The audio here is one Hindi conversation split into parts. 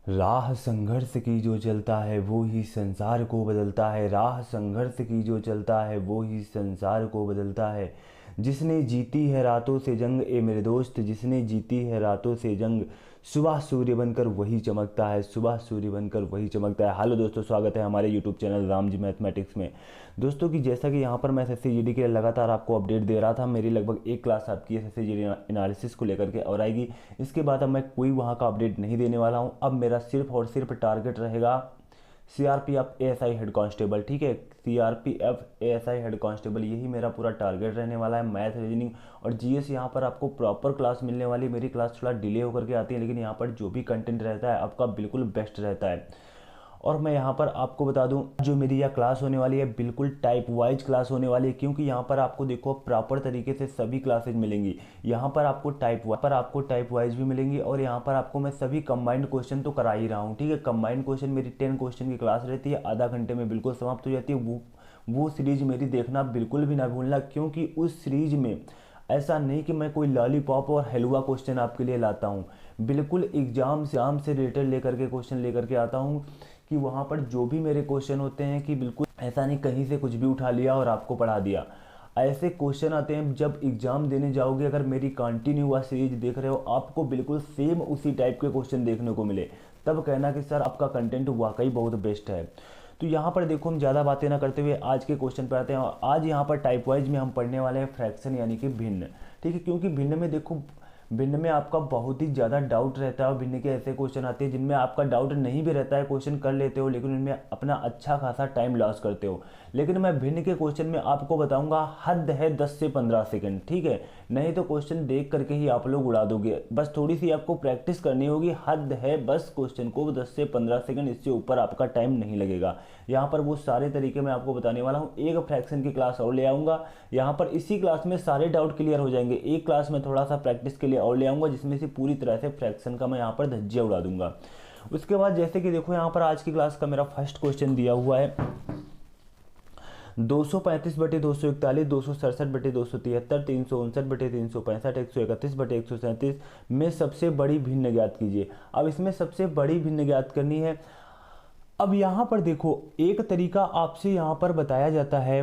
राह संघर्ष की जो चलता है वो ही संसार को बदलता है। राह संघर्ष की जो चलता है वो ही संसार को बदलता है। जिसने जीती है रातों से जंग, ए मेरे दोस्त, जिसने जीती है रातों से जंग, सुबह सूर्य बनकर वही चमकता है, सुबह सूर्य बनकर वही चमकता है। हेलो दोस्तों, स्वागत है हमारे YouTube channel Ram ji mathematics में। दोस्तों की जैसा कि यहाँ पर मैं एसएससी के लिए लगातार आपको अपडेट दे रहा था, मेरी लगभग एक क्लास आपकी एसएससी एनालिसिस को लेकर के और आएगी। इसके बाद अब मैं कोई वहाँ का अपडेट नहीं देने वाला हूँ। अब मेरा सिर्फ और सिर्फ टारगेट रहेगा सीआरपीएफ एएसआई हेड कांस्टेबल। ठीक है, सीआरपीएफ एएसआई हेड कांस्टेबल, यही मेरा पूरा टारगेट रहने वाला है। मैथ, रीजनिंग और जीएस यहाँ पर आपको प्रॉपर क्लास मिलने वाली है। मेरी क्लास थोड़ा डिले होकर के आती है, लेकिन यहाँ पर जो भी कंटेंट रहता है आपका बिल्कुल बेस्ट रहता है। और मैं यहाँ पर आपको बता दूं, जो मेरी यह क्लास होने वाली है बिल्कुल टाइप वाइज क्लास होने वाली है, क्योंकि यहाँ पर आपको देखो प्रॉपर तरीके से सभी क्लासेज मिलेंगी। यहाँ पर आपको टाइप वाइज भी मिलेंगी और यहाँ पर आपको मैं सभी कंबाइंड क्वेश्चन तो करा ही रहा हूँ। ठीक है, कंबाइंड क्वेश्चन मेरी 10 क्वेश्चन की क्लास रहती है, आधा घंटे में बिल्कुल समाप्त हो जाती है। वो सीरीज मेरी देखना बिल्कुल भी ना भूलना, क्योंकि उस सीरीज में ऐसा नहीं कि मैं कोई लॉलीपॉप और हलवा क्वेश्चन आपके लिए लाता हूँ। बिल्कुल एग्जाम से रिलेटेड लेकर के क्वेश्चन लेकर के आता हूँ, कि वहाँ पर जो भी मेरे क्वेश्चन होते हैं कि बिल्कुल ऐसा नहीं कहीं से कुछ भी उठा लिया और आपको पढ़ा दिया। ऐसे क्वेश्चन आते हैं जब एग्जाम देने जाओगे, अगर मेरी कंटिन्यू हुआ सीरीज देख रहे हो, आपको बिल्कुल सेम उसी टाइप के क्वेश्चन देखने को मिले, तब कहना कि सर आपका कंटेंट वाकई बहुत बेस्ट है। तो यहाँ पर देखो, हम ज़्यादा बातें ना करते हुए आज के क्वेश्चन पर आते हैं। और आज यहाँ पर टाइप वाइज में हम पढ़ने वाले हैं फ्रैक्शन यानी कि भिन्न। ठीक है, क्योंकि भिन्न में देखो, भिन्न में आपका बहुत ही ज़्यादा डाउट रहता है और भिन्न के ऐसे क्वेश्चन आते हैं जिनमें आपका डाउट नहीं भी रहता है, क्वेश्चन कर लेते हो, लेकिन उनमें अपना अच्छा खासा टाइम लॉस करते हो। लेकिन मैं भिन्न के क्वेश्चन में आपको बताऊंगा हद है 10 से 15 सेकंड। ठीक है, नहीं तो क्वेश्चन देख करके ही आप लोग उड़ा दोगे। बस थोड़ी सी आपको प्रैक्टिस करनी होगी। हद है बस क्वेश्चन को 10 से 15 सेकंड, इससे ऊपर आपका टाइम नहीं लगेगा। यहाँ पर वो सारे तरीके मैं आपको बताने वाला हूँ। एक फ्रैक्शन की क्लास और ले आऊँगा, यहाँ पर इसी क्लास में सारे डाउट क्लियर हो जाएंगे। एक क्लास में थोड़ा सा प्रैक्टिस के लिए और ले आऊँगा, जिसमें से पूरी तरह से फ्रैक्शन का मैं यहाँ पर धज्जियाँ उड़ा दूंगा। उसके बाद जैसे कि देखो, यहाँ पर आज की क्लास का मेरा फर्स्ट क्वेश्चन दिया हुआ है 235/241, 267/273, 359/365, 131/137 में सबसे बड़ी भिन्न ज्ञात कीजिए। अब इसमें सबसे बड़ी भिन्न ज्ञात करनी है। अब यहाँ पर देखो, एक तरीका आपसे यहाँ पर बताया जाता है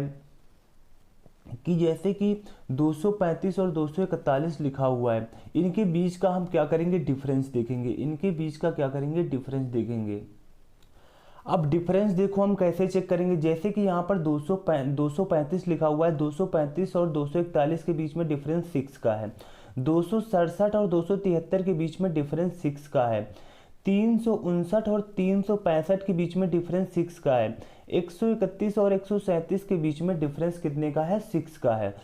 कि जैसे कि 235 और 241 लिखा हुआ है, इनके बीच का हम क्या करेंगे, डिफरेंस देखेंगे। इनके बीच का क्या करेंगे, डिफरेंस देखेंगे। अब डिफरेंस देखो हम कैसे चेक करेंगे, जैसे कि यहाँ पर 235 लिखा हुआ है, 235 और 241 के बीच में डिफरेंस 6 का है। 267 और 273 के बीच में डिफरेंस 6 का है। 359 और 365 के बीच में डिफरेंस 6 का है। 131 और 137 के बीच में डिफरेंस कितने का है, 6 का है।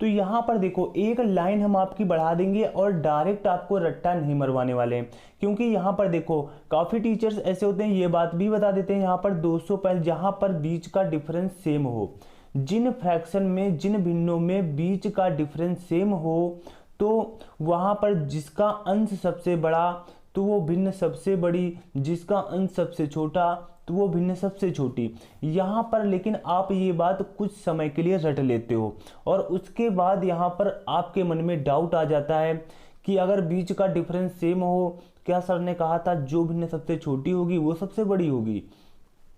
तो यहाँ पर देखो, एक लाइन हम आपकी बढ़ा देंगे और डायरेक्ट आपको रट्टा नहीं मरवाने वाले हैं, क्योंकि यहाँ पर देखो काफ़ी टीचर्स ऐसे होते हैं, ये बात भी बता देते हैं यहाँ पर 205 जहाँ पर बीच का डिफरेंस सेम हो, जिन फ्रैक्शन में, जिन भिन्नों में बीच का डिफरेंस सेम हो, तो वहाँ पर जिसका अंश सबसे बड़ा तो वो भिन्न सबसे बड़ी, जिसका अंश सबसे छोटा तो वो भिन्न सबसे छोटी। यहाँ पर लेकिन आप ये बात कुछ समय के लिए रट लेते हो और उसके बाद यहाँ पर आपके मन में डाउट आ जाता है कि अगर बीच का डिफरेंस सेम हो, क्या सर ने कहा था जो भिन्न सबसे छोटी होगी वो सबसे बड़ी होगी।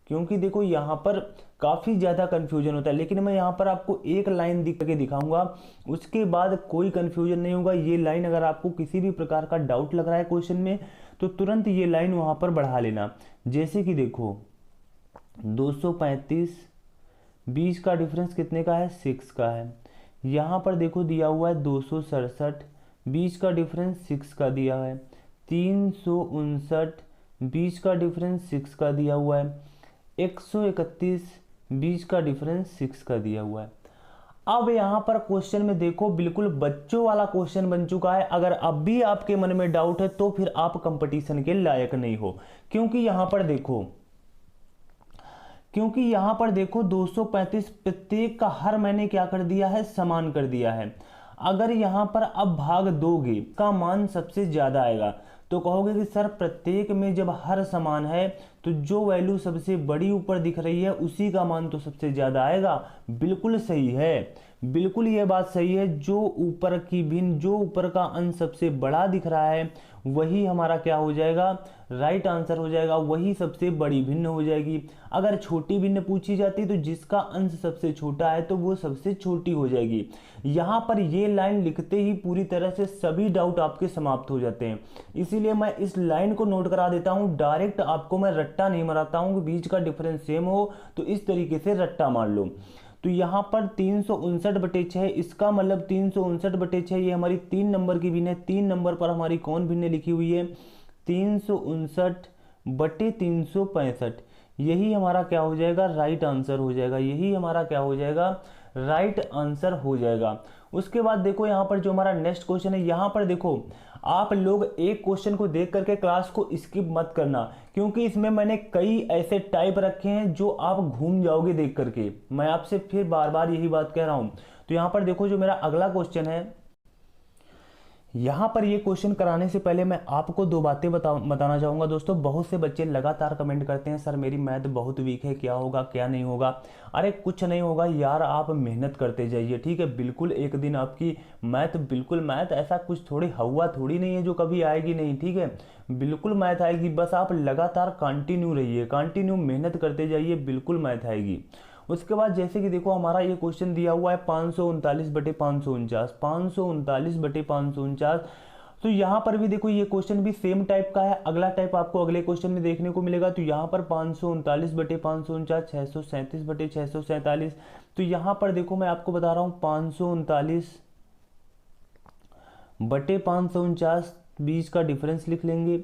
क्योंकि देखो यहाँ पर काफ़ी ज़्यादा कन्फ्यूजन होता है, लेकिन मैं यहाँ पर आपको एक लाइन दिख के दिखाऊंगा, उसके बाद कोई कन्फ्यूजन नहीं होगा। ये लाइन अगर आपको किसी भी प्रकार का डाउट लग रहा है क्वेश्चन में, तो तुरंत ये लाइन वहाँ पर बढ़ा लेना। जैसे कि देखो 235 बीच का डिफरेंस कितने का है, 6 का है। यहाँ पर देखो दिया हुआ है 267 बीच का डिफरेंस 6 का दिया है। 359 बीच का डिफरेंस 6 का दिया हुआ है। 131 बीच का डिफरेंस 6 का दिया हुआ है। अब यहाँ पर क्वेश्चन में देखो, बिल्कुल बच्चों वाला क्वेश्चन बन चुका है। अगर अब भी आपके मन में डाउट है तो फिर आप कंपटीशन के लायक नहीं हो, क्योंकि यहाँ पर देखो 235 प्रत्येक का हर मैंने क्या कर दिया है, समान कर दिया है। अगर यहाँ पर अब भाग दोगे का मान सबसे ज्यादा आएगा, तो कहोगे कि सर प्रत्येक में जब हर समान है तो जो वैल्यू सबसे बड़ी ऊपर दिख रही है उसी का मान तो सबसे ज्यादा आएगा। बिल्कुल सही है, बिल्कुल ये बात सही है। जो ऊपर का अंश सबसे बड़ा दिख रहा है वही हमारा क्या हो जाएगा, राइट आंसर हो जाएगा, वही सबसे बड़ी भिन्न हो जाएगी। अगर छोटी भिन्न पूछी जाती तो जिसका अंश सबसे छोटा है तो वो सबसे छोटी हो जाएगी। यहाँ पर ये लाइन लिखते ही पूरी तरह से सभी डाउट आपके समाप्त हो जाते हैं, इसीलिए मैं इस लाइन को नोट करा देता हूँ। डायरेक्ट आपको मैं रट्टा नहीं मराता हूँ कि बीच का डिफरेंस सेम हो तो इस तरीके से रट्टा मार लो। तो यहाँ पर 359/6, इसका मतलब 359/6 ये हमारी 3 नंबर की भिन्न है। 3 नंबर पर हमारी कौन भिन्न लिखी हुई है, 359/365, यही हमारा क्या हो जाएगा, राइट आंसर हो जाएगा। यही हमारा क्या हो जाएगा, राइट आंसर हो जाएगा। उसके बाद देखो यहाँ पर जो हमारा नेक्स्ट क्वेश्चन है, यहाँ पर देखो आप लोग एक क्वेश्चन को देख करके क्लास को स्किप मत करना, क्योंकि इसमें मैंने कई ऐसे टाइप रखे हैं जो आप घूम जाओगे देख करके। मैं आपसे फिर बार बार यही बात कह रहा हूं। तो यहाँ पर देखो जो मेरा अगला क्वेश्चन है, यहाँ पर ये क्वेश्चन कराने से पहले मैं आपको दो बातें बताना चाहूँगा दोस्तों। बहुत से बच्चे लगातार कमेंट करते हैं, सर मेरी मैथ बहुत वीक है, क्या होगा क्या नहीं होगा। अरे कुछ नहीं होगा यार, आप मेहनत करते जाइए, ठीक है। बिल्कुल एक दिन आपकी मैथ ऐसा कुछ थोड़ी हवा थोड़ी नहीं है जो कभी आएगी नहीं, ठीक है। बिल्कुल मैथ आएगी, बस आप लगातार कंटिन्यू रहिए, कंटिन्यू मेहनत करते जाइए, बिल्कुल मैथ आएगी। उसके बाद जैसे कि देखो हमारा ये क्वेश्चन दिया हुआ है 539/549, 539/549। तो यहाँ पर भी देखो ये क्वेश्चन भी सेम टाइप का है। अगला टाइप आपको अगले क्वेश्चन में देखने को मिलेगा। तो यहाँ पर 539/549, 637/647। तो यहाँ पर देखो मैं आपको बता रहा हूँ 539/549 बीच का डिफरेंस लिख लेंगे,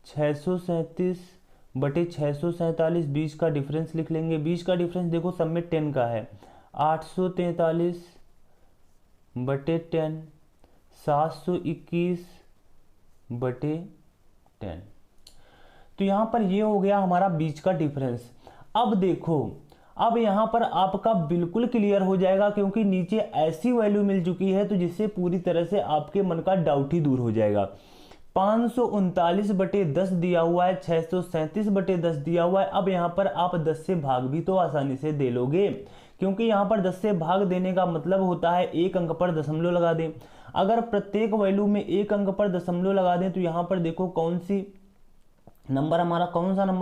637/647 बीच का डिफरेंस लिख लेंगे। बीच का डिफरेंस देखो सब में 10 का है, 843/10, 721/10। तो यहाँ पर ये हो गया हमारा बीच का डिफरेंस। अब देखो, अब यहाँ पर आपका बिल्कुल क्लियर हो जाएगा, क्योंकि नीचे ऐसी वैल्यू मिल चुकी है तो जिससे पूरी तरह से आपके मन का डाउट ही दूर हो जाएगा। 539/10 दिया हुआ है, 637/10 दिया हुआ है। अब यहाँ पर आप 10 से भाग भी तो आसानी से दे लोगे, क्योंकि यहाँ पर 10 से भाग देने का मतलब होता है एक अंक पर दशमलव लगा दें। अगर प्रत्येक वैल्यू में एक अंक पर दशमलव लगा दें तो यहाँ पर देखो कौन सा नंबर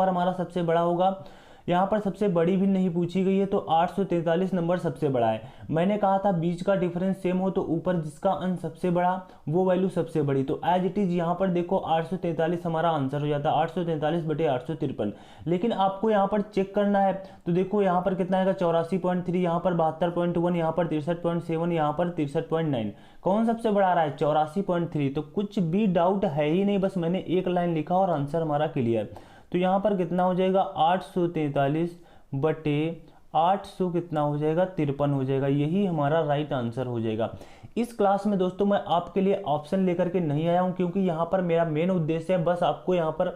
हमारा सबसे बड़ा होगा। यहाँ पर सबसे बड़ी भी नहीं पूछी गई है, तो 843 नंबर सबसे बड़ा है। मैंने कहा था बीच का डिफरेंस सेम हो तो ऊपर जिसका अंश सबसे बड़ा वो वैल्यू सबसे बड़ी। तो एज इट इज यहाँ पर देखो 843 हमारा आंसर हो जाता है, 843/853। लेकिन आपको यहाँ पर चेक करना है, तो देखो यहाँ पर कितना आएगा, 84.3, यहाँ पर 72.1, यहाँ पर 63.7, यहाँ पर 63.9। कौन सबसे बड़ा आ रहा है, 84.3। तो कुछ भी डाउट है ही नहीं, बस मैंने एक लाइन लिखा और आंसर हमारा क्लियर। तो यहाँ पर कितना हो जाएगा, 843/800 कितना हो जाएगा, 53 हो जाएगा। यही हमारा राइट आंसर हो जाएगा। इस क्लास में दोस्तों मैं आपके लिए ऑप्शन लेकर के नहीं आया हूँ, क्योंकि यहाँ पर मेरा मेन उद्देश्य है बस आपको यहाँ पर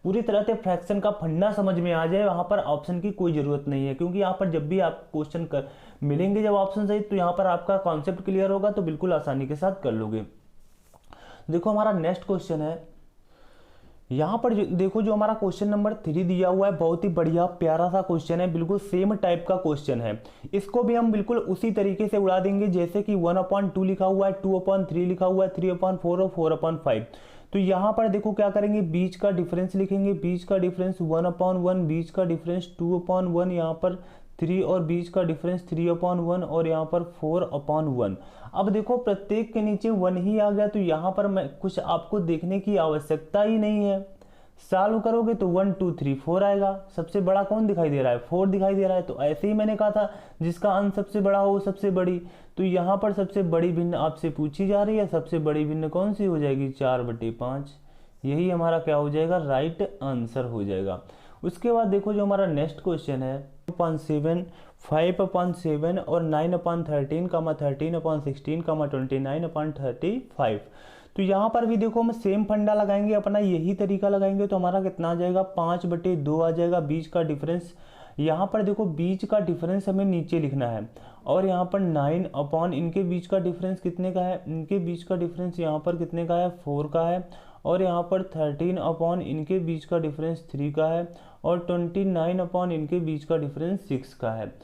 पूरी तरह से फ्रैक्शन का फंडा समझ में आ जाए। वहाँ पर ऑप्शन की कोई ज़रूरत नहीं है, क्योंकि यहाँ पर जब भी आप क्वेश्चन मिलेंगे जब ऑप्शन सही, तो यहाँ पर आपका कॉन्सेप्ट क्लियर होगा, तो बिल्कुल आसानी के साथ कर लोगे। देखो हमारा नेक्स्ट क्वेश्चन है, यहाँ पर देखो जो हमारा क्वेश्चन नंबर 3 दिया हुआ है, बहुत ही बढ़िया प्यारा सा क्वेश्चन है, बिल्कुल सेम टाइप का क्वेश्चन है। इसको भी हम बिल्कुल उसी तरीके से उड़ा देंगे जैसे कि 1/2 लिखा हुआ है, 2/3 लिखा हुआ है, 3/4 और 4/5। तो यहाँ पर देखो क्या करेंगे, बीच का डिफरेंस लिखेंगे। बीच का डिफरेंस 1/1, बीच का डिफरेंस 2/1, यहाँ पर 3 और बीच का डिफरेंस 3/1 और यहाँ पर 4/1। अब देखो प्रत्येक के नीचे 1 ही आ गया, तो यहाँ पर मैं कुछ आपको देखने की आवश्यकता ही नहीं है। सॉल्व करोगे तो 1 2 3 4 आएगा। सबसे बड़ा कौन दिखाई दे रहा है, 4 दिखाई दे रहा है। तो ऐसे ही मैंने कहा था जिसका अंश सबसे बड़ा हो सबसे बड़ी। तो यहाँ पर सबसे बड़ी भिन्न आपसे पूछी जा रही है, सबसे बड़ी भिन्न कौन सी हो जाएगी, 4/5। यही हमारा क्या हो जाएगा, राइट आंसर हो जाएगा। उसके बाद देखो जो हमारा नेक्स्ट क्वेश्चन है 5/7, 5/7 और 9/13, 13/16, 29/35। तो यहाँ पर भी देखो हम सेम फंडा लगाएंगे, अपना यही तरीका लगाएंगे। तो हमारा कितना आ जाएगा, 5/2 आ जाएगा। बीच का डिफरेंस, यहाँ पर देखो बीच का डिफरेंस हमें नीचे लिखना है, और यहाँ पर 9 इनके बीच का डिफरेंस कितने का है, इनके बीच का डिफरेंस यहाँ पर कितने का है, 4 का है। और यहाँ पर 13 इनके बीच का डिफरेंस 3 का है, और 29 इनके बीच का डिफरेंस 6 का है।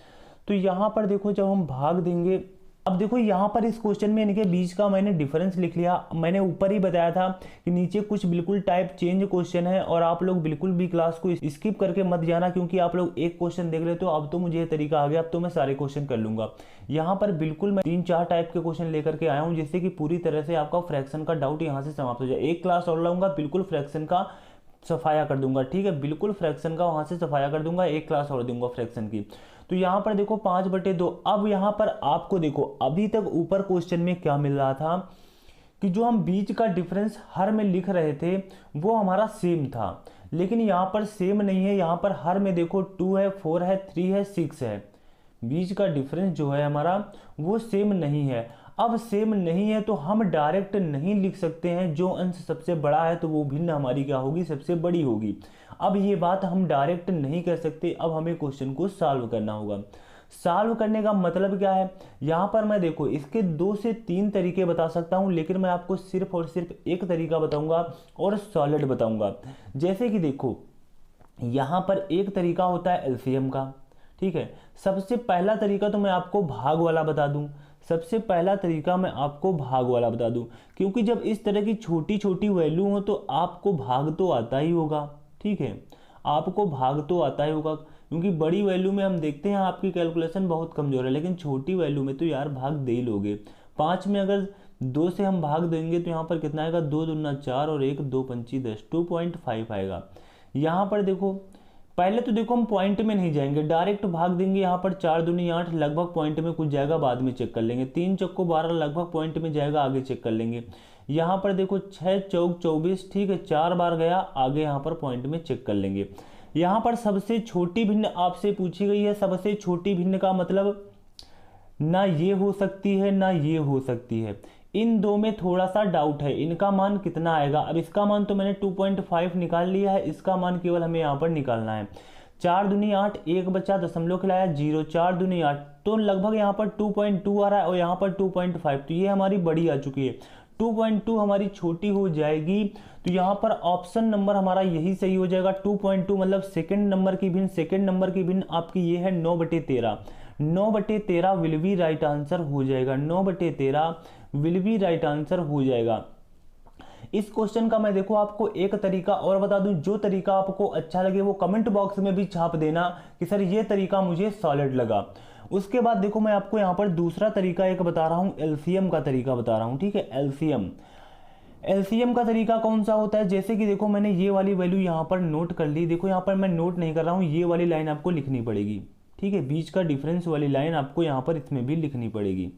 तो यहाँ पर देखो जब हम भाग देंगे अब देखो यहाँ पर इस क्वेश्चन में इनके बीच का मैंने डिफरेंस लिख लिया। मैंने ऊपर ही बताया था कि नीचे कुछ बिल्कुल टाइप चेंज क्वेश्चन है और आप लोग बिल्कुल भी क्लास को स्किप करके मत जाना, क्योंकि आप लोग एक क्वेश्चन देख लेते हो। अब तो मुझे ये तरीका आ गया, अब तो मैं सारे क्वेश्चन कर लूंगा। यहाँ पर बिल्कुल मैं 3-4 टाइप के क्वेश्चन लेकर के आया हूँ, जिससे कि पूरी तरह से आपका फ्रैक्शन का डाउट यहाँ से समाप्त हो जाए। एक क्लास और लाऊंगा, बिल्कुल फ्रैक्शन का सफाया कर दूंगा, ठीक है, बिल्कुल फ्रैक्शन का वहां से सफाया कर दूंगा, एक क्लास और दूंगा फ्रैक्शन की। तो यहाँ पर देखो 5/2। अब यहाँ पर आपको देखो अभी तक ऊपर क्वेश्चन में क्या मिल रहा था कि जो हम बीच का डिफरेंस हर में लिख रहे थे वो हमारा सेम था, लेकिन यहाँ पर सेम नहीं है। यहाँ पर हर में देखो 2 है, 4 है, 3 है, 6 है। बीच का डिफरेंस जो है हमारा वो सेम नहीं है। अब सेम नहीं है तो हम डायरेक्ट नहीं लिख सकते हैं, जो अंश सबसे बड़ा है तो वो भिन्न हमारी क्या होगी, सबसे बड़ी होगी। अब ये बात हम डायरेक्ट नहीं कर सकते, अब हमें क्वेश्चन को सॉल्व करना होगा। सॉल्व करने का मतलब क्या है, यहाँ पर मैं देखो इसके 2 से 3 तरीके बता सकता हूँ, लेकिन मैं आपको सिर्फ और सिर्फ एक तरीका बताऊंगा और सॉलिड बताऊंगा। जैसे कि देखो यहाँ पर एक तरीका होता है एलसीएम का, ठीक है। सबसे पहला तरीका तो मैं आपको भाग वाला बता दूं, सबसे पहला तरीका मैं आपको भाग वाला बता दूं, क्योंकि जब इस तरह की छोटी छोटी वैल्यू हो तो आपको भाग तो आता ही होगा, ठीक है, आपको भाग तो आता ही होगा। क्योंकि बड़ी वैल्यू में हम देखते हैं आपकी कैलकुलेशन बहुत कमजोर है, लेकिन छोटी वैल्यू में तो यार भाग दे ही लोगे। 5 में अगर 2 से हम भाग देंगे तो यहाँ पर कितना आएगा, 2 दूना 4 और 1 2 पंची 10, 2.5 आएगा। यहाँ पर देखो पहले तो देखो हम पॉइंट में नहीं जाएंगे, डायरेक्ट भाग देंगे। यहाँ पर 4 दूनी 8 लगभग पॉइंट में कुछ जाएगा, बाद में चेक कर लेंगे। 3 चौको 12 लगभग पॉइंट में जाएगा, आगे चेक कर लेंगे। यहाँ पर देखो 6 चौक 24, ठीक है, 4 बार गया, आगे यहाँ पर पॉइंट में चेक कर लेंगे। यहाँ पर सबसे छोटी भिन्न आपसे पूछी गई है। सबसे छोटी भिन्न का मतलब ना ये हो सकती है ना ये हो सकती है, इन दो में थोड़ा सा डाउट है, इनका मान कितना आएगा। अब इसका मान तो मैंने 2.5 निकाल लिया है, इसका मान केवल हमें यहाँ पर निकालना है। 4 दूनी 8, 1 बचा, दशमलव खिलाया 0, 4 दूनी 8, तो लगभग यहाँ पर 2.2 आ रहा है और यहाँ पर 2.5, तो ये हमारी बड़ी आ चुकी है। 2.2 हमारी छोटी हो जाएगी, तो यहाँ पर ऑप्शन नंबर हमारा यही सही हो जाएगा। 2.2 मतलब सेकंड नंबर की भिन्न, सेकंड नंबर की भिन्न आपकी ये है 9/13। 9/13 विल बी राइट आंसर हो जाएगा, 9/13 विल बी राइट आंसर हो जाएगा। इस क्वेश्चन का मैं देखो आपको एक तरीका और बता दूं, जो तरीका आपको अच्छा लगे वो कमेंट बॉक्स में भी छाप देना कि सर ये तरीका मुझे सॉलिड लगा। उसके बाद देखो मैं आपको यहाँ पर दूसरा तरीका एक बता रहा हूँ, एलसीएम का तरीका बता रहा हूँ, ठीक है। एलसीएम का तरीका कौन सा होता है, जैसे कि देखो मैंने ये वाली वैल्यू यहाँ पर नोट कर ली। देखो यहाँ पर मैं नोट नहीं कर रहा हूँ, ये वाली लाइन आपको लिखनी पड़ेगी, ठीक है। बीच का डिफरेंस वाली लाइन आपको यहाँ पर इसमें भी लिखनी पड़ेगी।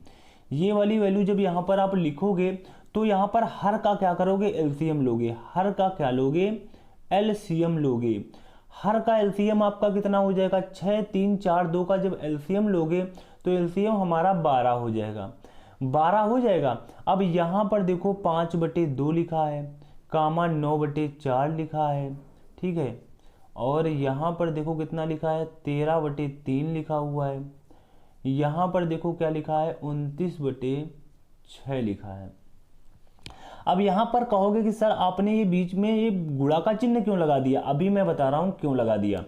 ये वाली वैल्यू जब यहाँ पर आप लिखोगे तो यहाँ पर हर का क्या करोगे, एलसीएम लोगे। हर का क्या लोगे, एलसीएम लोगे। हर का एलसीएम आपका कितना हो जाएगा, 6 3 4 2 का जब एलसीएम लोगे तो एलसीएम हमारा 12 हो जाएगा, 12 हो जाएगा। अब यहाँ पर देखो 5/2 लिखा है, कामा 9/4 लिखा है, ठीक है। और यहाँ पर देखो कितना लिखा है, 13/3 लिखा हुआ है। यहाँ पर देखो क्या लिखा है, 29/6 लिखा है। अब यहाँ पर कहोगे कि सर आपने ये बीच में ये गुणा का चिन्ह क्यों लगा दिया, अभी मैं बता रहा हूँ क्यों लगा दिया।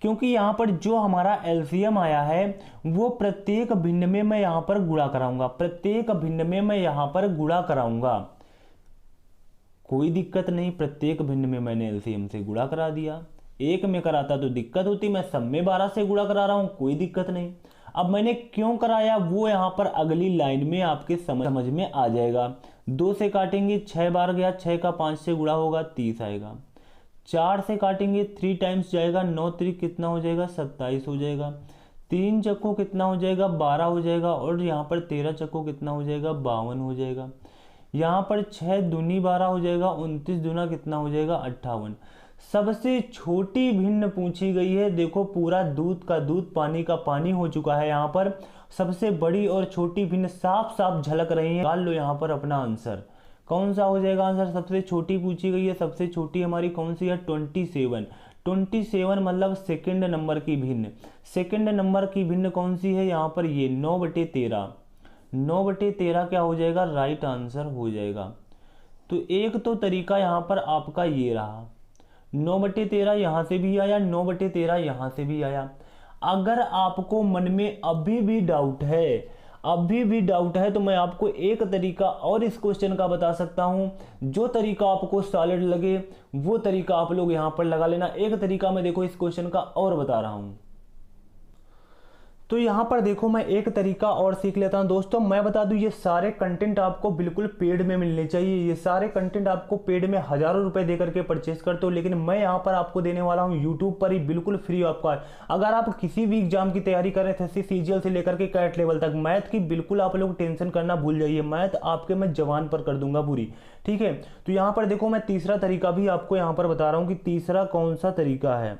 क्योंकि यहाँ पर जो हमारा एलसीएम आया है वो प्रत्येक भिन्न में मैं यहाँ पर गुणा कराऊंगा, प्रत्येक भिन्न में मैं यहाँ पर गुणा कराऊंगा, कोई दिक्कत नहीं। प्रत्येक भिन्न में मैंने एलसीएम से गुणा करा दिया, एक में कराता तो दिक्कत होती, मैं सब में 12 से गुणा करा रहा हूं, कोई दिक्कत नहीं। अब मैंने क्यों कराया वो यहाँ पर अगली लाइन में आपके समझ में आ जाएगा। 2 से काटेंगे 6 बार गया, 6 का 5 से गुणा होगा 30 आएगा। 4 से काटेंगे 3 टाइम्स जाएगा, 9 3 कितना हो जाएगा, 27 हो जाएगा। 3 चक्को कितना हो जाएगा, 12 हो जाएगा। और यहाँ पर 13 चक्को कितना हो जाएगा, 52 हो जाएगा। यहाँ पर 6 दूनी 12 हो जाएगा, 29 दूना कितना हो जाएगा, 58। सबसे छोटी भिन्न पूछी गई है। देखो पूरा दूध का दूध पानी का पानी हो चुका है, यहाँ पर सबसे बड़ी और छोटी भिन्न साफ साफ झलक रही है। निकाल लो यहाँ पर अपना आंसर, कौन सा हो जाएगा आंसर। सबसे छोटी पूछी गई है, सबसे छोटी हमारी कौन सी है, 27। 27 मतलब सेकंड नंबर की भिन्न। सेकंड नंबर की भिन्न कौन सी है, यहाँ पर ये 9/13। 9/13 क्या हो जाएगा, राइट आंसर हो जाएगा। तो एक तो तरीका यहाँ पर आपका ये रहा, 9/13 यहाँ से भी आया, 9/13 यहाँ से भी आया। अगर आपको मन में अभी भी डाउट है, अभी भी डाउट है तो मैं आपको एक तरीका और इस क्वेश्चन का बता सकता हूं। जो तरीका आपको सॉलिड लगे वो तरीका आप लोग यहां पर लगा लेना। एक तरीका मैं देखो इस क्वेश्चन का और बता रहा हूं। तो यहाँ पर देखो मैं एक तरीका और सीख लेता हूँ दोस्तों। मैं बता दूं ये सारे कंटेंट आपको बिल्कुल पेड में मिलने चाहिए। ये सारे कंटेंट आपको पेड में हज़ारों रुपए दे करके परचेस करते हो, लेकिन मैं यहाँ पर आपको देने वाला हूँ यूट्यूब पर ही बिल्कुल फ्री आपका। अगर आप किसी भी एग्जाम की तैयारी कर रहे थे सीजीएल से लेकर के कैट लेवल तक, मैथ की बिल्कुल आप लोग टेंशन करना भूल जाइए। मैथ आपके मैं जवान पर कर दूंगा पूरी, ठीक है। तो यहाँ पर देखो मैं तीसरा तरीका भी आपको यहाँ पर बता रहा हूँ कि तीसरा कौन सा तरीका है।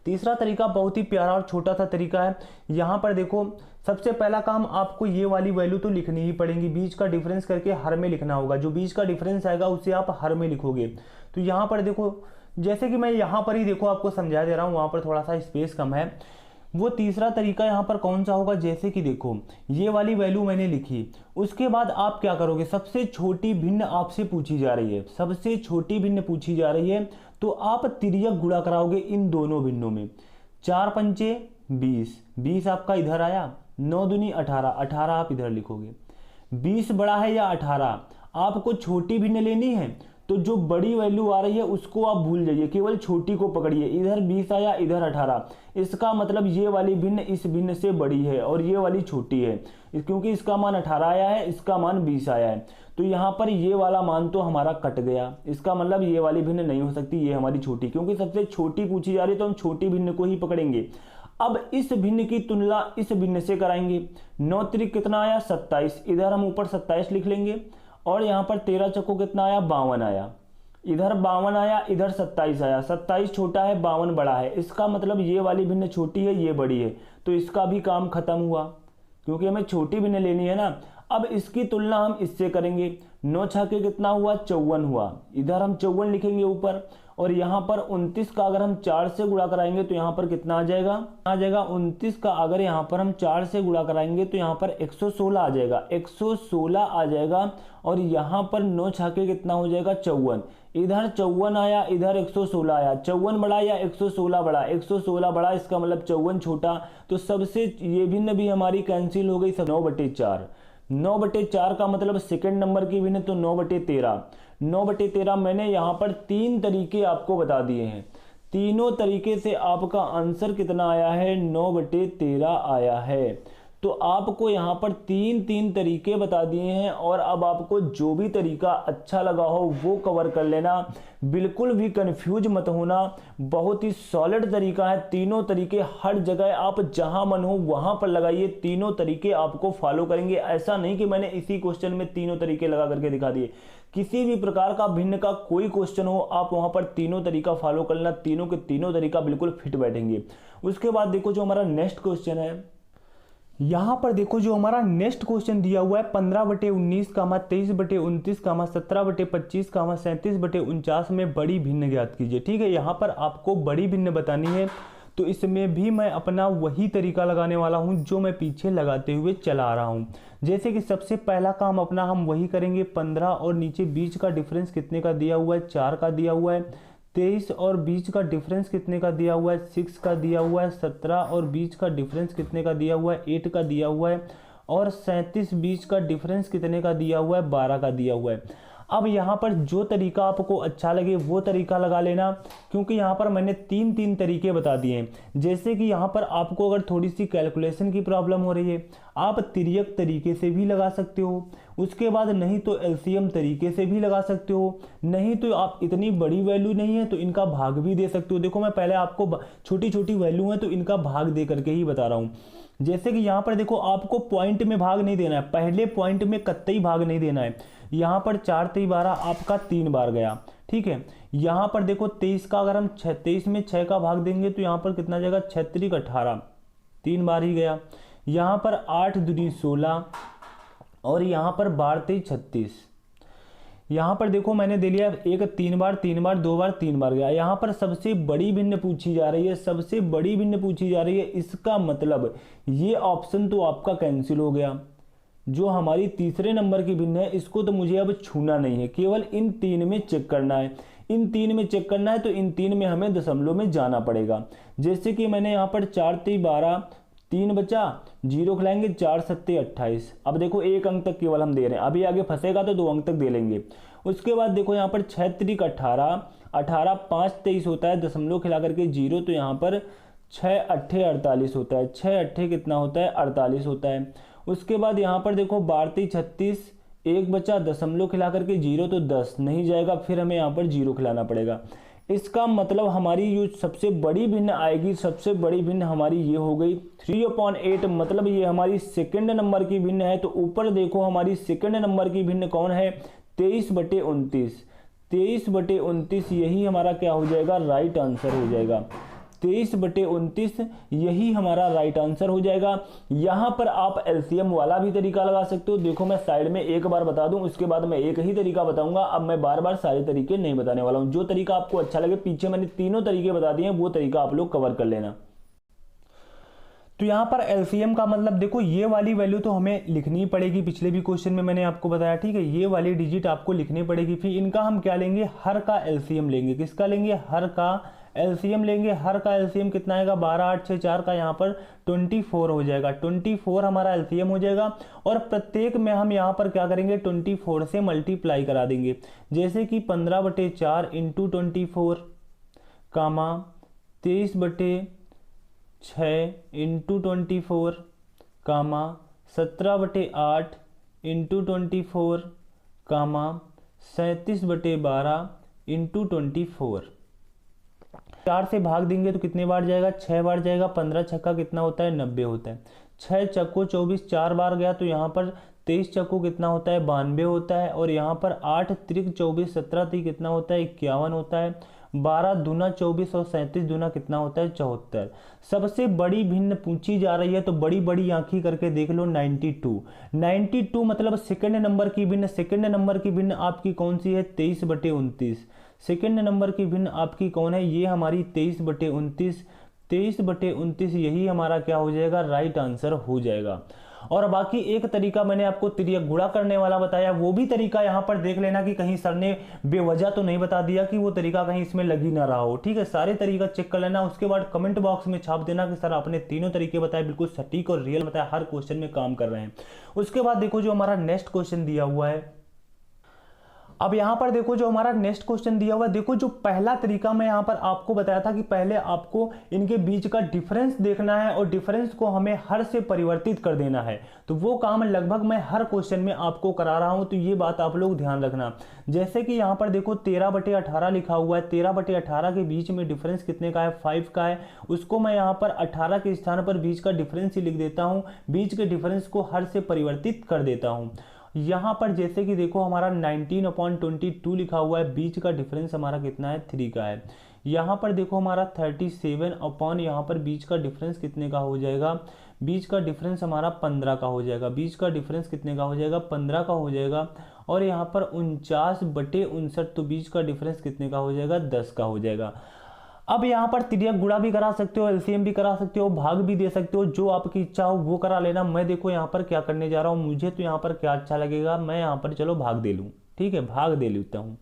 तीसरा तरीका बहुत ही प्यारा और छोटा सा तरीका है। यहां पर देखो सबसे पहला काम आपको ये वाली वैल्यू तो लिखनी ही पड़ेगी, बीच का डिफरेंस करके हर में लिखना होगा। जो बीच का डिफरेंस आएगा उसे आप हर में लिखोगे। तो यहां पर देखो जैसे कि मैं यहां पर ही देखो आपको समझा दे रहा हूं, वहां पर थोड़ा सा स्पेस कम है। वो तीसरा तरीका यहाँ पर कौन सा होगा, जैसे कि देखो ये वाली वैल्यू मैंने लिखी, उसके बाद आप क्या करोगे, सबसे छोटी भिन्न आपसे पूछी जा रही है, सबसे छोटी भिन्न पूछी जा रही है, तो आप तिर्यक गुणा कराओगे इन दोनों भिन्नों में। 4 पंचे 20, 20 आपका इधर आया, 9 दूनी 18, 18 आप इधर लिखोगे। 20 बड़ा है या 18, आपको छोटी भिन्न लेनी है, तो जो बड़ी वैल्यू आ रही है उसको आप भूल जाइए, केवल छोटी को पकड़िए। इधर 20 आया, इधर 18, इसका मतलब ये वाली भिन्न इस भिन्न से बड़ी है और ये वाली छोटी है, क्योंकि इसका मान 18 आया है, इसका मान 20 आया है। तो यहाँ पर ये वाला मान तो हमारा कट गया, इसका मतलब ये वाली भिन्न नहीं हो सकती, ये हमारी छोटी, क्योंकि सबसे छोटी पूछी जा रही है तो हम छोटी भिन्न को ही पकड़ेंगे। अब इस भिन्न की तुलना इस भिन्न से कराएंगे। 9 त्रिक कितना आया, 27, इधर हम ऊपर 27 लिख लेंगे, और यहाँ पर 13 चक्को कितना आया, 52 आया, इधर 52 आया, इधर 27 आया। 27 छोटा है, 52 बड़ा है, इसका मतलब ये वाली भिन्न छोटी है, ये बड़ी है, तो इसका भी काम खत्म हुआ, क्योंकि हमें छोटी भिन्न लेनी है ना। अब इसकी तुलना हम इससे करेंगे। 9 छक्के कितना हुआ, 54 हुआ, इधर हम 54 लिखेंगे ऊपर, और यहाँ पर 29 का अगर हम 4 से गुणा कराएंगे तो यहाँ पर कितना आ जाएगा, 29 का अगर यहाँ पर हम 4 से गुणा कराएंगे तो यहाँ पर 116 आ जाएगा, 116 आ जाएगा। और यहाँ पर 9 छक्के कितना हो जाएगा, 54, इधर 54 आया, इधर 116 आया। 54 बड़ा या 116 बड़ा, 116 बड़ा, इसका मतलब 54 छोटा। तो सबसे ये भिन्न भी हमारी कैंसिल हो गई, 9/4। 9/4 का मतलब सेकंड नंबर की भिन्न, तो 9/13। 9/13 मैंने यहाँ पर 3 तरीके आपको बता दिए हैं, तीनों तरीके से आपका आंसर कितना आया है, 9/13 आया है। तो आपको यहाँ पर 3 तरीके बता दिए हैं, और अब आपको जो भी तरीका अच्छा लगा हो वो कवर कर लेना, बिल्कुल भी कंफ्यूज मत होना। बहुत ही सॉलिड तरीका है, तीनों तरीके हर जगह आप जहां मन हो वहां पर लगाइए, तीनों तरीके आपको फॉलो करेंगे। ऐसा नहीं कि मैंने इसी क्वेश्चन में तीनों तरीके लगा करके दिखा दिए, किसी भी प्रकार का भिन्न का कोई क्वेश्चन हो आप वहां पर तीनों तरीका फॉलो कर लेना, तीनों के तीनों तरीका बिल्कुल फिट बैठेंगे। उसके बाद देखो जो हमारा नेक्स्ट क्वेश्चन है, यहां पर देखो जो हमारा नेक्स्ट क्वेश्चन दिया हुआ है 15/19, 23/29, 17/25, 37/49 में बड़ी भिन्न ज्ञात कीजिए। ठीक है, यहां पर आपको बड़ी भिन्न बतानी है, तो इसमें भी मैं अपना वही तरीका लगाने वाला हूं जो मैं पीछे लगाते हुए चला रहा हूं। जैसे कि सबसे पहला काम अपना हम वही करेंगे, 15 और नीचे बीच का डिफरेंस कितने का दिया हुआ है, 4 का दिया हुआ है। 23 और बीच का डिफरेंस कितने का दिया हुआ है, 6 का दिया हुआ है। 17 और बीच का डिफरेंस कितने का दिया हुआ है, 8 का दिया हुआ है। और 37 बीच का डिफरेंस कितने का दिया हुआ है, 12 का दिया हुआ है। अब यहाँ पर जो तरीका आपको अच्छा लगे वो तरीका लगा लेना, क्योंकि यहाँ पर मैंने 3 तरीके बता दिए हैं। जैसे कि यहाँ पर आपको अगर थोड़ी सी कैलकुलेशन की प्रॉब्लम हो रही है, आप तिर्यक तरीके से भी लगा सकते हो, उसके बाद नहीं तो एलसीएम तरीके से भी लगा सकते हो, नहीं तो आप इतनी बड़ी वैल्यू नहीं है तो इनका भाग भी दे सकते हो। देखो मैं पहले आपको छोटी छोटी वैल्यू है तो इनका भाग दे करके ही बता रहा हूँ। जैसे कि यहाँ पर देखो आपको पॉइंट में भाग नहीं देना है, पहले पॉइंट में कतई भाग नहीं देना है। यहाँ पर 4 3 12 आपका 3 बार गया, ठीक है। यहाँ पर देखो 23 का अगर हम 23 में 6 का भाग देंगे तो यहाँ पर कितना जाएगा, 6 त्रिक 18, 3 बार ही गया। यहाँ पर 8 दूनी 16 और यहाँ पर 12 3 36। यहाँ पर देखो मैंने दे लिया एक 3 बार 3 बार 2 बार 3 बार गया। यहाँ पर सबसे बड़ी भिन्न पूछी जा रही है, सबसे बड़ी भिन्न पूछी जा रही है, इसका मतलब ये ऑप्शन तो आपका कैंसिल हो गया। जो हमारी तीसरे नंबर की भिन्न है इसको तो मुझे अब छूना नहीं है, केवल इन 3 में चेक करना है। इन 3 में चेक करना है तो इन 3 में हमें दशमलव में जाना पड़ेगा। जैसे कि मैंने यहाँ पर 4 3 12 3 बचा, 0 खिलाएंगे, 4 सत्ते 28। अब देखो 1 अंक तक केवल हम दे रहे हैं, अभी आगे फंसेगा तो 2 अंक तक दे लेंगे। उसके बाद देखो यहाँ पर 6 त्रिक 18, 18 5 23 होता है, दशमलव खिला करके 0, तो यहाँ पर 6 अट्ठे 48 होता है, 6 अट्ठे कितना होता है 48 होता है। उसके बाद यहाँ पर देखो 12 36, 1 बचा, दशमलव खिला करके 0, तो 10 नहीं जाएगा, फिर हमें यहाँ पर 0 खिलाना पड़ेगा। इसका मतलब हमारी जो सबसे बड़ी भिन्न आएगी, सबसे बड़ी भिन्न हमारी ये हो गई 3/8, मतलब ये हमारी सेकंड नंबर की भिन्न है। तो ऊपर देखो हमारी सेकंड नंबर की भिन्न कौन है, 23/29, 23/29 यही हमारा क्या हो जाएगा, राइट आंसर हो जाएगा। 23/29 यही हमारा राइट आंसर हो जाएगा। यहां पर आप एलसीएम वाला भी तरीका लगा सकते हो। देखो मैं साइड में एक बार बता दूं, उसके बाद मैं एक ही तरीका बताऊंगा। अब मैं बार बार सारे तरीके नहीं बताने वाला हूं, जो तरीका आपको अच्छा लगे, पीछे मैंने तीनों तरीके बता दिए हैं, वो तरीका आप लोग कवर कर लेना। तो यहाँ पर एलसीएम का मतलब देखो, ये वाली वैल्यू तो हमें लिखनी पड़ेगी, पिछले भी क्वेश्चन में मैंने आपको बताया, ठीक है। ये वाली डिजिट आपको लिखनी पड़ेगी। फिर इनका हम क्या लेंगे, हर का एलसीएम लेंगे। किसका लेंगे, हर का एलसीएम लेंगे। हर का एलसीएम कितना आएगा, 12 8 6 4 का यहाँ पर 24 हो जाएगा। 24 हमारा एलसीएम हो जाएगा। और प्रत्येक में हम यहाँ पर क्या करेंगे, 24 से मल्टीप्लाई करा देंगे। जैसे कि 15/4 इंटू 24 कामा 23/6 इंटू 24 कामा 17/8 इंटू 24 कामा 37/12 इंटू 24। 4 से भाग देंगे तो कितने बार जाएगा, 6 बार जाएगा। 15 छक्का कितना होता है, 90 होता है। 6 चक्को 24 4 बार गया, तो यहाँ पर 23 चक्को कितना होता है, 92 होता है। और यहाँ पर 8 त्रिक 24 17 3 कितना होता है, 51 होता है। 12 दूना 24 और 37 दूना कितना होता है, 74। सबसे बड़ी भिन्न पूछी जा रही है, तो बड़ी बड़ी आंखी करके देख लो, 92 मतलब सेकंड नंबर की भिन्न। सेकंड नंबर की भिन्न आपकी कौन सी है, 23/29। सेकंड नंबर की भिन्न आपकी कौन है, ये हमारी 23/29। 23/29 यही हमारा क्या हो जाएगा, राइट आंसर हो जाएगा। और बाकी एक तरीका मैंने आपको तिर्यक गुणा करने वाला बताया, वो भी तरीका यहाँ पर देख लेना कि कहीं सर ने बेवजह तो नहीं बता दिया, कि वो तरीका कहीं इसमें लग ही ना रहा हो, ठीक है। सारे तरीका चेक कर लेना। उसके बाद कमेंट बॉक्स में छाप देना कि सर आपने तीनों तरीके बताए, बिल्कुल सटीक और रियल बताया, हर क्वेश्चन में काम कर रहे हैं। उसके बाद देखो जो हमारा नेक्स्ट क्वेश्चन दिया हुआ है, अब यहां पर देखो जो हमारा नेक्स्ट क्वेश्चन दिया हुआ है, देखो जो पहला तरीका मैं यहां पर आपको बताया था कि पहले आपको इनके बीच का डिफरेंस देखना है और डिफरेंस को हमें हर से परिवर्तित कर देना है। तो वो काम लगभग मैं हर क्वेश्चन में आपको करा रहा हूं, तो ये बात आप लोग ध्यान रखना। जैसे कि यहां पर देखो 13/18 लिखा हुआ है, 13/18 के बीच में डिफरेंस कितने का है, 5 का है। उसको मैं यहां पर 18 के स्थान पर बीच का डिफरेंस ही लिख देता हूं, बीच के डिफरेंस को हर से परिवर्तित कर देता हूं। यहाँ पर जैसे कि देखो हमारा 19/22 लिखा हुआ है, बीच का डिफरेंस हमारा कितना है, 3 का है। यहाँ पर देखो हमारा 37 अपॉन यहाँ पर बीच का डिफरेंस कितने का हो जाएगा, बीच का डिफरेंस हमारा 15 का हो जाएगा। बीच का डिफरेंस कितने का हो जाएगा, 15 का हो जाएगा। और यहाँ पर 49/59, तो बीच का डिफरेंस कितने का हो जाएगा, 10 का हो जाएगा। अब यहाँ पर तिर्यक गुणा भी करा सकते हो, एलसीएम भी करा सकते हो, भाग भी दे सकते हो, जो आपकी इच्छा हो वो करा लेना। मैं देखो यहाँ पर क्या करने जा रहा हूँ, मुझे तो यहाँ पर क्या अच्छा लगेगा, मैं यहाँ पर चलो भाग दे लूँ, ठीक है, भाग दे लेता हूँ।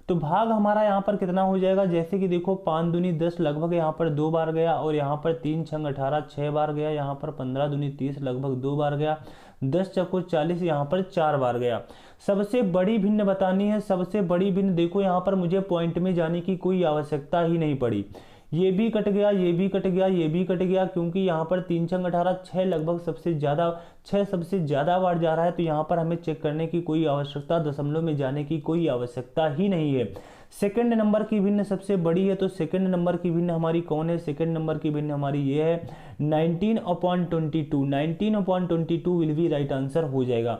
तो भाग हमारा यहाँ पर कितना हो जाएगा, जैसे कि देखो 5 दूनी 10 लगभग यहाँ पर 2 बार गया, और यहाँ पर 3 छंग 18 6 बार गया, यहाँ पर 15 दूनी 30 लगभग 2 बार गया, 10 चक्को 40 यहाँ पर 4 बार गया। सबसे बड़ी भिन्न बतानी है, सबसे बड़ी भिन्न देखो यहाँ पर मुझे पॉइंट में जाने की कोई आवश्यकता ही नहीं पड़ी। ये भी कट गया, ये भी कट गया, ये भी कट गया, क्योंकि यहाँ पर 3 छंग 18 6 लगभग सबसे ज़्यादा, 6 सबसे ज़्यादा बार जा रहा है। तो यहाँ पर हमें चेक करने की कोई आवश्यकता, दशमलव में जाने की कोई आवश्यकता ही नहीं है। सेकंड नंबर की भिन्न सबसे बड़ी है, तो सेकंड नंबर की भिन्न हमारी कौन है, सेकंड नंबर की भिन्न हमारी ये है 19/22। 19/22 विल बी राइट आंसर हो जाएगा।